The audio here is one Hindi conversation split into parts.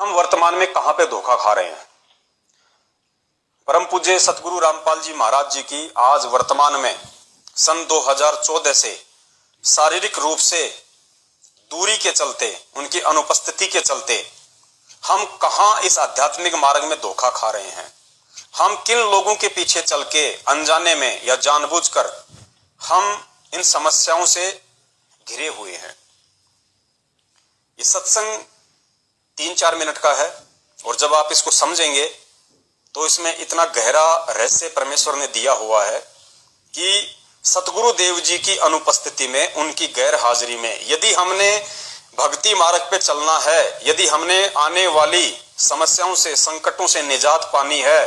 हम वर्तमान में कहां पे धोखा खा रहे हैं। परम पूज्य सतगुरु रामपाल जी महाराज जी की आज वर्तमान में सन 2014 से शारीरिक रूप से दूरी के चलते, उनकी अनुपस्थिति के चलते हम कहां इस आध्यात्मिक मार्ग में धोखा खा रहे हैं। हम किन लोगों के पीछे चल के अनजाने में या जानबूझकर हम इन समस्याओं से घिरे हुए हैं। ये सत्संग 3-4 मिनट का है और जब आप इसको समझेंगे तो इसमें इतना गहरा रहस्य परमेश्वर ने दिया हुआ है कि सतगुरु देव जी की अनुपस्थिति में, उनकी गैर हाजिरी में यदि हमने भक्ति मार्ग पे चलना है, यदि हमने आने वाली समस्याओं से, संकटों से निजात पानी है,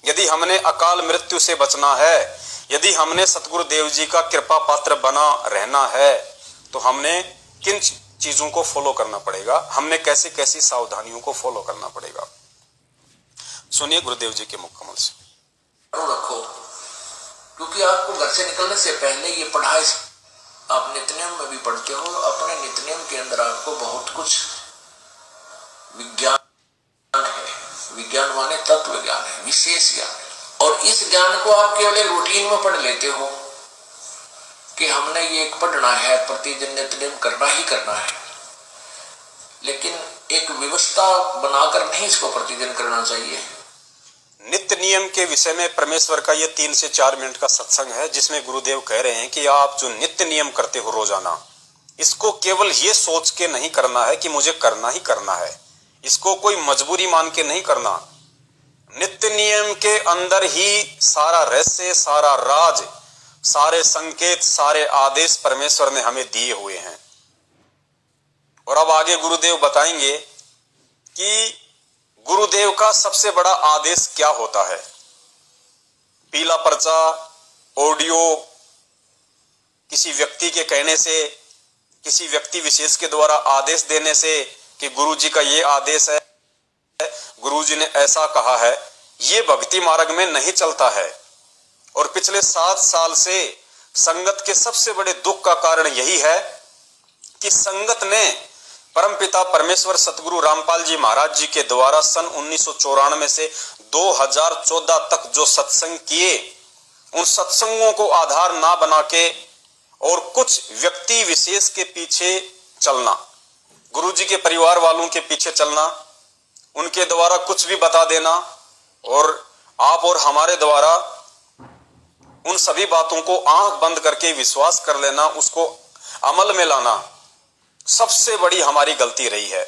यदि हमने अकाल मृत्यु से बचना है, यदि हमने सतगुरु देव जी का कृपा पात्र बना रहना है, तो हमने किन चीजों को फॉलो करना पड़ेगा, हमने कैसी कैसी सावधानियों को फॉलो करना पड़ेगा। सुनिए गुरुदेव जी के मुख कमल से। रखो, क्योंकि आपको घर से निकलने से पहले ये पढ़ाई आप नित्यनेम में भी पढ़ते हो। अपने नित्यनेम के अंदर आपको बहुत कुछ विज्ञान है, विज्ञान माने तत्व ज्ञान है, विशेष ज्ञान है। और इस ज्ञान को आप केवल एक रूटीन में पढ़ लेते हो कि हमने ये पढ़ना है, प्रतिदिन नित्यनेम करना ही करना है, लेकिन एक व्यवस्था बनाकर नहीं इसको प्रतिदिन करना चाहिए। नित्य नियम के विषय में परमेश्वर का ये 3 से 4 मिनट का सत्संग है, जिसमें गुरुदेव कह रहे हैं कि आप जो नित्य नियम करते हो रोजाना, इसको केवल ये सोच के नहीं करना है कि मुझे करना ही करना है, इसको कोई मजबूरी मान के नहीं करना। नित्य नियम के अंदर ही सारा रहस्य, सारा राज, सारे संकेत, सारे आदेश परमेश्वर ने हमें दिए हुए हैं। और अब आगे गुरुदेव बताएंगे कि गुरुदेव का सबसे बड़ा आदेश क्या होता है। पीला पर्चा, ऑडियो, किसी व्यक्ति के कहने से, किसी व्यक्ति विशेष के द्वारा आदेश देने से कि गुरुजी का ये आदेश है, गुरुजी ने ऐसा कहा है, ये भक्ति मार्ग में नहीं चलता है। और पिछले 7 साल से संगत के सबसे बड़े दुख का कारण यही है कि संगत ने परमपिता परमेश्वर सतगुरु रामपाल जी महाराज जी के द्वारा सन 1994 से 2014 तक जो सत्संग किए, उन सत्संगों को आधार ना बना के और कुछ व्यक्ति विशेष के पीछे चलना, गुरुजी के परिवार वालों के पीछे चलना, उनके द्वारा कुछ भी बता देना और आप और हमारे द्वारा उन सभी बातों को आंख बंद करके विश्वास कर लेना, उसको अमल में लाना, सबसे बड़ी हमारी गलती रही है।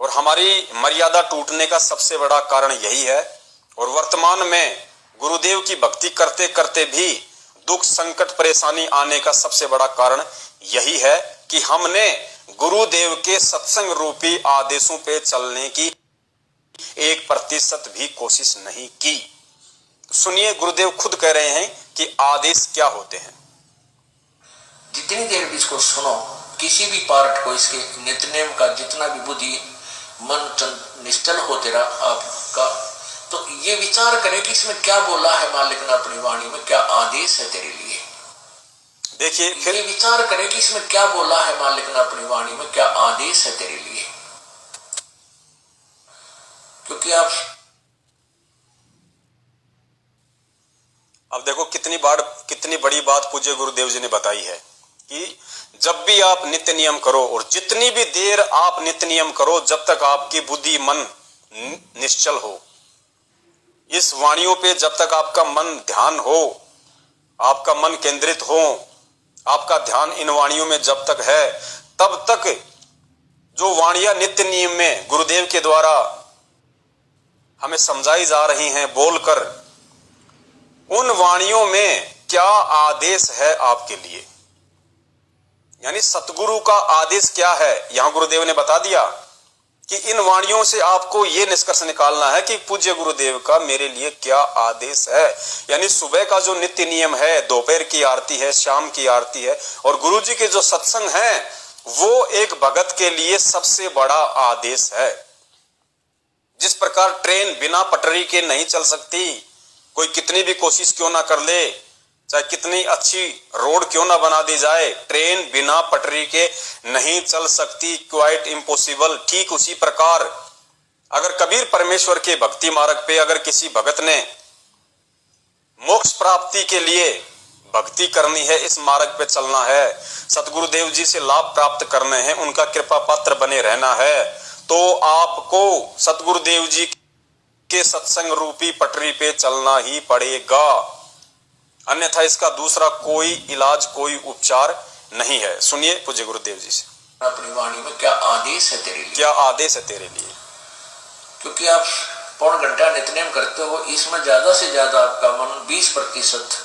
और हमारी मर्यादा टूटने का सबसे बड़ा कारण यही है। और वर्तमान में गुरुदेव की भक्ति करते करते भी दुख, संकट, परेशानी आने का सबसे बड़ा कारण यही है कि हमने गुरुदेव के सत्संग रूपी आदेशों पे चलने की 1% भी कोशिश नहीं की। सुनिए, गुरुदेव खुद कह रहे हैं कि आदेश क्या होते हैं। जितनी देर भी इसको सुनो, किसी भी पार्ट को, इसके नित्यनेम का जितना भी बुद्धि मन निश्चल हो तेरा आपका, तो ये विचार करे कि इसमें क्या बोला है मालिक ने अपनी वाणी में, क्या आदेश है तेरे लिए। देखिए, फिर ये विचार करे कि इसमें क्या बोला है मालिक ने अपनी वाणी में, क्या आदेश है तेरे लिए। क्योंकि आप अब देखो कितनी बड़ी बात पूज्य गुरुदेव जी ने बताई है कि जब भी आप नित्य नियम करो और जितनी भी देर आप नित्य नियम करो, जब तक आपकी बुद्धि मन निश्चल हो, इस वाणियों पे जब तक आपका मन ध्यान हो, आपका मन केंद्रित हो, आपका ध्यान इन वाणियों में जब तक है, तब तक जो वाणियां नित्य नियम में गुरुदेव के द्वारा हमें समझाई जा रही हैं बोलकर, उन वाणियों में क्या आदेश है आपके लिए, यानी सतगुरु का आदेश क्या है, यहां गुरुदेव ने बता दिया कि इन वाणियों से आपको यह निष्कर्ष निकालना है कि पूज्य गुरुदेव का मेरे लिए क्या आदेश है। यानी सुबह का जो नित्य नियम है, दोपहर की आरती है, शाम की आरती है, और गुरुजी के जो सत्संग है, वो एक भगत के लिए सबसे बड़ा आदेश है। जिस प्रकार ट्रेन बिना पटरी के नहीं चल सकती, कोई कितनी भी कोशिश क्यों ना कर ले, चाहे कितनी अच्छी रोड क्यों ना बना दी जाए, ट्रेन बिना पटरी के नहीं चल सकती, क्वाइट इम्पॉसिबल। ठीक उसी प्रकार अगर कबीर परमेश्वर के भक्ति मार्ग पे अगर किसी भगत ने मोक्ष प्राप्ति के लिए भक्ति करनी है, इस मार्ग पे चलना है, सतगुरुदेव जी से लाभ प्राप्त करने हैं, उनका कृपा पात्र बने रहना है, तो आपको सतगुरुदेव जी के सत्संग रूपी पटरी पे चलना ही पड़ेगा। अन्यथा इसका दूसरा कोई इलाज, कोई उपचार नहीं है। सुनिए पूज्य गुरुदेव जी से। अपनी वाणी में क्या आदेश है तेरे लिए? क्या आदेश है तेरे लिए? क्योंकि आप पौन घंटा नित्यनेम करते हो, इसमें ज्यादा से ज्यादा आपका मन 20%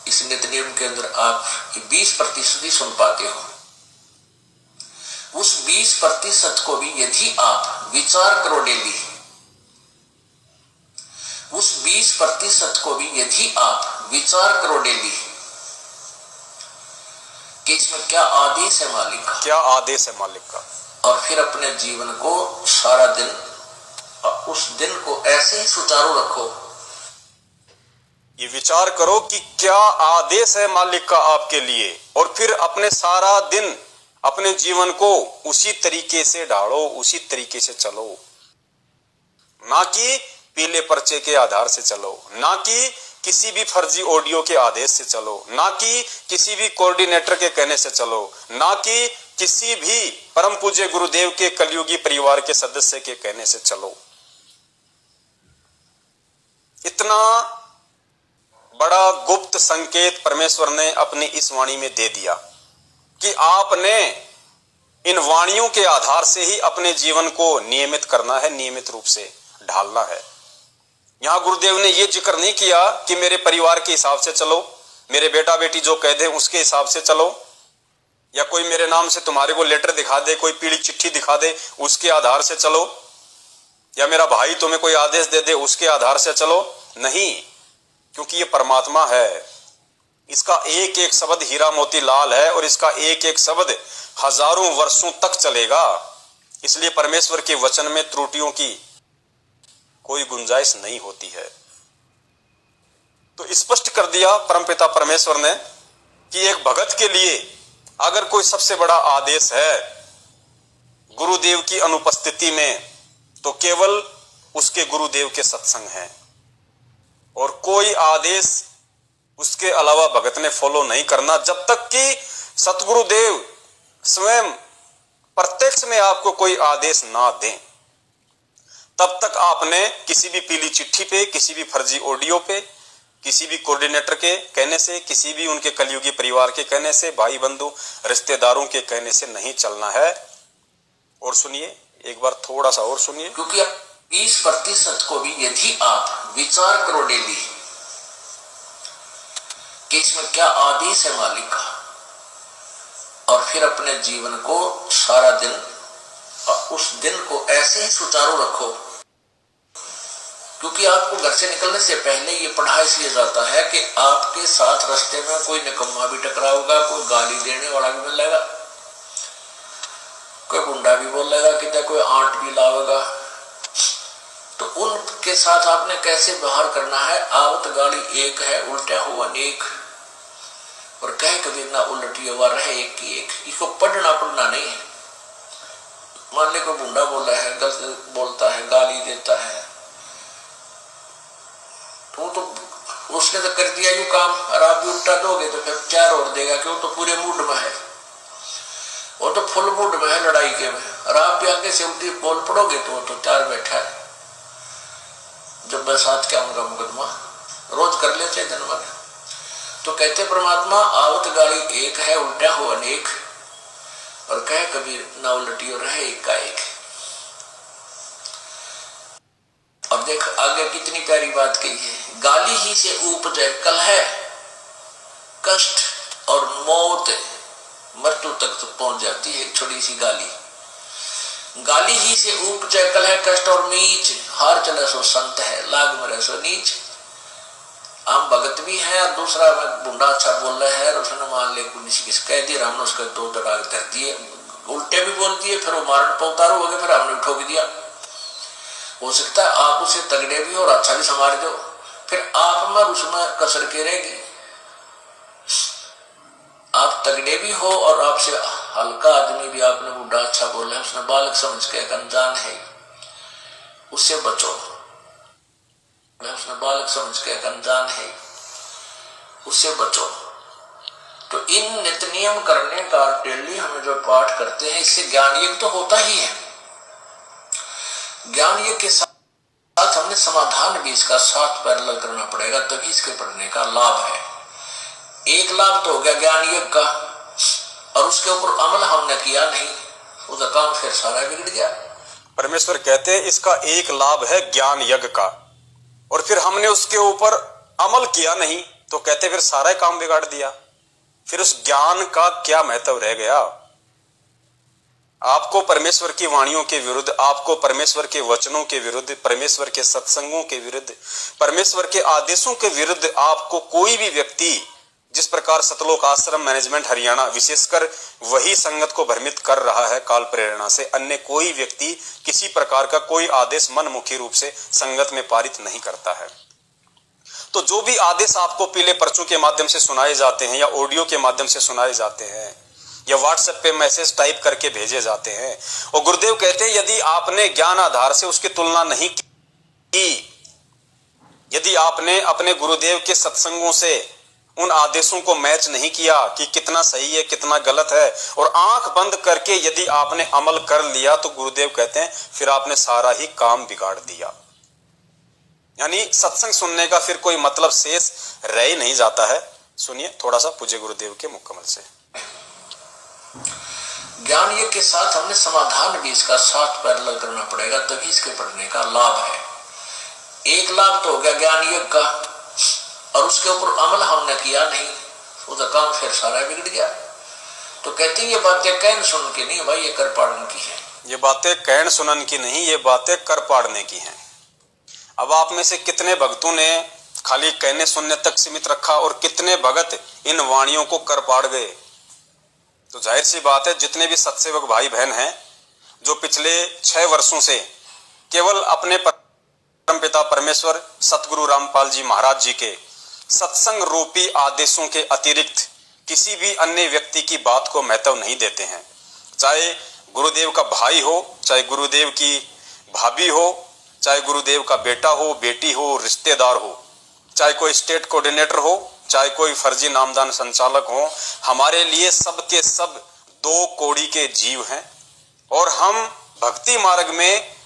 इस नित्यनेम के अंदर आप 20% ही सुन पाते हो। उस 20% को भी यदि आप विचार करो डेली, उस 20% को भी यदि आप विचार करो डेली कि इसमें क्या आदेश है मालिक का, क्या आदेश है मालिक का, और फिर अपने जीवन को सारा दिन और उस दिन को ऐसे ही सुचारू रखो। ये विचार करो कि क्या आदेश है मालिक का आपके लिए, और फिर अपने सारा दिन अपने जीवन को उसी तरीके से ढालो, उसी तरीके से चलो। ना कि पीले पर्चे के आधार से चलो, ना कि किसी भी फर्जी ऑडियो के आदेश से चलो, ना कि किसी भी कोऑर्डिनेटर के कहने से चलो, ना कि किसी भी परम पूज्य गुरुदेव के कलयुगी परिवार के सदस्य के कहने से चलो। इतना बड़ा गुप्त संकेत परमेश्वर ने अपनी इस वाणी में दे दिया कि आपने इन वाणियों के आधार से ही अपने जीवन को नियमित करना है, नियमित रूप से ढालना है। यहां गुरुदेव ने यह जिक्र नहीं किया कि मेरे परिवार के हिसाब से चलो, मेरे बेटा बेटी जो कह दे उसके हिसाब से चलो, या कोई मेरे नाम से तुम्हारे को लेटर दिखा दे, कोई पीली चिट्ठी दिखा दे उसके आधार से चलो, या मेरा भाई तुम्हें कोई आदेश दे दे उसके आधार से चलो। नहीं, क्योंकि ये परमात्मा है, इसका एक एक शब्द हीरा मोती लाल है और इसका एक एक शब्द हजारों वर्षों तक चलेगा। इसलिए परमेश्वर के वचन में त्रुटियों की कोई गुंजाइश नहीं होती है। तो स्पष्ट कर दिया परमपिता परमेश्वर ने कि एक भगत के लिए अगर कोई सबसे बड़ा आदेश है गुरुदेव की अनुपस्थिति में, तो केवल उसके गुरुदेव के सत्संग हैं, और कोई आदेश उसके अलावा भगत ने फॉलो नहीं करना। जब तक कि सतगुरुदेव स्वयं प्रत्यक्ष में आपको कोई आदेश ना दें, तब तक आपने किसी भी पीली चिट्ठी पे, किसी भी फर्जी ऑडियो पे, किसी भी कोऑर्डिनेटर के कहने से, किसी भी उनके कलयुगी परिवार के कहने से, भाई बंधु रिश्तेदारों के कहने से नहीं चलना है। और सुनिए एक बार, थोड़ा सा और सुनिए। क्योंकि 20% को भी यदि आप विचार करो डेली कि इसमें क्या आदेश है मालिक का, और फिर अपने जीवन को सारा दिन और उस दिन को ऐसे ही सुचारू रखो। क्योंकि आपको घर से निकलने से पहले ये पढ़ा इसलिए जाता है कि आपके साथ रास्ते में कोई निकम्मा भी टकराएगा, कोई गाली देने वाला भी मिलेगा, कोई गुंडा भी बोलेगा, कि कोई आंट भी लावेगा। तो उनके साथ आपने कैसे व्यवहार करना है? आवत गाली एक है, उल्टा हुआ अनेक, और कहे कभी ना उल्टी हुआ रहे एक की एक। इसको पढ़ना नहीं है। मान ले कोई गुंडा बोला है, गलत बोलता है, गाली देता है, तो उसने तो कर दिया यू काम, और आप भी उल्टा दोगे तो फिर 4 और देगा, क्यों? तो पूरे मूड में है, वो तो फुल मूड में है लड़ाई के में, और आप भी आगे से उल्टी बोल पड़ोगे तो वो तो 4 बैठा है। जब मैं साथ क्या उनका मुकदमा रोज कर लेते दिन भर। तो कहते परमात्मा आवत गाली एक है, उल्टा हो अनेक, और कहे कभी ना उल्टी हो रहे एक का एक। अब देख आगे कितनी प्यारी बात कही है। गाली ही से उपजे कलह, कष्ट और मौत, मृत्यु तक तो पहुंच जाती है एक छोटी सी गाली। गाली ही से उपजे कलह, कष्ट और नीच, हार चले सो संत है, लाग मरे सो नीच। हम भगत भी है, और दूसरा बुंडा अच्छा बोल रहा है, और उसने मान ले किसी कह दिया, हमने उसके 2 तड़ाक धर दिए, उल्टे भी बोल दिए, फिर वो मारण पर उतारू हो गए, फिर हमने ठोक दिया। हो सकता है आप उसे तगड़े भी और अच्छा भी संभाल दो, फिर आप में उसमें कसर के रहेगी। आप तगड़े भी हो और आपसे हल्का आदमी भी आपने बूढ़ा अच्छा बोला है, उसने बालक समझ के, एक अनजान है, उससे बचो। उसने बालक समझ के, एक अनजान है, उससे बचो। तो इन नित्य नियम करने का डेली हमें जो पाठ करते हैं, इससे ज्ञान यज्ञ तो होता ही है। ज्ञान यज्ञ के साथ हमने समाधान भी इसका साथ पैरेलल करना पड़ेगा, तभी इसके पढ़ने का लाभ है। एक लाभ तो हो गया ज्ञान यज्ञ का, और उसके ऊपर अमल हमने किया नहीं, उसका काम फिर सारा बिगड़ गया। परमेश्वर कहते हैं इसका एक लाभ है ज्ञान यज्ञ का, और फिर हमने उसके ऊपर अमल किया नहीं, तो कहते फिर सारा काम बिगाड़ दिया। फिर उस ज्ञान का क्या महत्व रह गया? आपको परमेश्वर की वाणियों के विरुद्ध, आपको परमेश्वर के वचनों के विरुद्ध, परमेश्वर के सत्संगों के विरुद्ध, परमेश्वर के आदेशों के विरुद्ध आपको कोई भी व्यक्ति, जिस प्रकार सतलोक आश्रम मैनेजमेंट हरियाणा विशेषकर वही संगत को भ्रमित कर रहा है काल प्रेरणा से, अन्य कोई व्यक्ति किसी प्रकार का कोई आदेश मनमुखी रूप से संगत में पारित नहीं करता है। तो जो भी आदेश आपको पीले पर्चों के माध्यम से सुनाए जाते हैं, या ऑडियो के माध्यम से सुनाए जाते हैं, या व्हाट्सएप पे मैसेज टाइप करके भेजे जाते हैं, और गुरुदेव कहते हैं यदि आपने ज्ञान आधार से उसकी तुलना नहीं की, यदि आपने अपने गुरुदेव के सत्संगों से उन आदेशों को मैच नहीं किया कि कितना सही है कितना गलत है, और आंख बंद करके यदि आपने अमल कर लिया, तो गुरुदेव कहते हैं फिर आपने सारा ही काम बिगाड़ दिया। यानी सत्संग सुनने का फिर कोई मतलब शेष रह ही नहीं जाता है। सुनिए थोड़ा सा पूज्य गुरुदेव के मुकम्मल से। ज्ञान यज्ञ के साथ हमने समाधान भी इसका साथ पैरेलल करना पड़ेगा, तभी इसके पढ़ने का लाभ है। एक लाभ तो हो गया ज्ञान यज्ञ का, और उसके ऊपर अमल हमने किया नहीं, उसका काम फिर सारा बिगड़ गया। तो कहते हैं ये बातें कहन सुन की नहीं भाई, ये कर पाड़ने की है। ये बातें कहन सुनन की नहीं, ये बातें कर पाड़ने की हैं। अब आप में से कितने भक्तों ने खाली कहने सुनने तक सीमित रखा, और कितने भगत इन वाणियों को कर पाड़ गए? तो जाहिर सी बात है जितने भी सत्सेवक भाई बहन हैं, जो पिछले 6 वर्षों से केवल अपने परमपिता परमेश्वर सतगुरु रामपाल जी महाराज जी के सत्संग रूपी आदेशों के अतिरिक्त किसी भी अन्य व्यक्ति की बात को महत्व नहीं देते हैं, चाहे गुरुदेव का भाई हो, चाहे गुरुदेव की भाभी हो, चाहे गुरुदेव का बेटा हो, बेटी हो, रिश्तेदार हो, चाहे कोई स्टेट कोऑर्डिनेटर हो, चाहे कोई फर्जी नामदान संचालक हो, हमारे लिए सब के सब 2 कौड़ी के जीव हैं, और हम भक्ति मार्ग में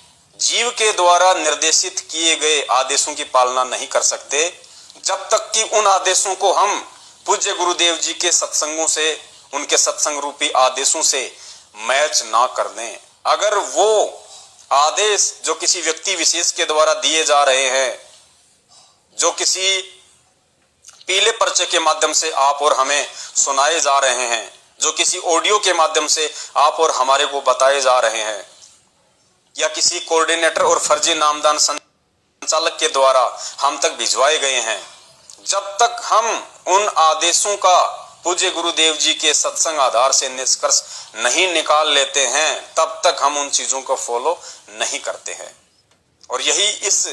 जीव के द्वारा निर्देशित किए गए आदेशों की पालना नहीं कर सकते, जब तक कि उन आदेशों को हम पूज्य गुरुदेव जी के सत्संगों से, उनके सत्संग रूपी आदेशों से मैच ना कर दें। अगर वो आदेश जो किसी व्यक्ति विशेष के द्वारा दिए जा रहे हैं, जो किसी पीले पर्चे के माध्यम से आप और हमें सुनाए जा रहे हैं, जो किसी ऑडियो के माध्यम से आप और हमारे को बताए जा रहे हैं, या किसी कोऑर्डिनेटर और फर्जी नामदान संचालक के द्वारा हम तक भिजवाए गए हैं, जब तक हम उन आदेशों का पूज्य गुरुदेव जी के सत्संग आधार से निष्कर्ष नहीं निकाल लेते हैं, तब तक हम उन चीजों को फॉलो नहीं करते हैं। और यही इस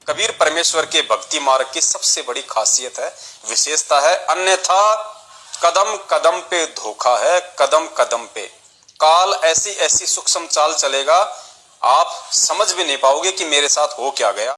कबीर परमेश्वर के भक्ति मार्ग की सबसे बड़ी खासियत है, विशेषता है। अन्यथा कदम कदम पे धोखा है, कदम कदम पे काल ऐसी ऐसी सूक्ष्म चाल चलेगा, आप समझ भी नहीं पाओगे कि मेरे साथ हो क्या गया।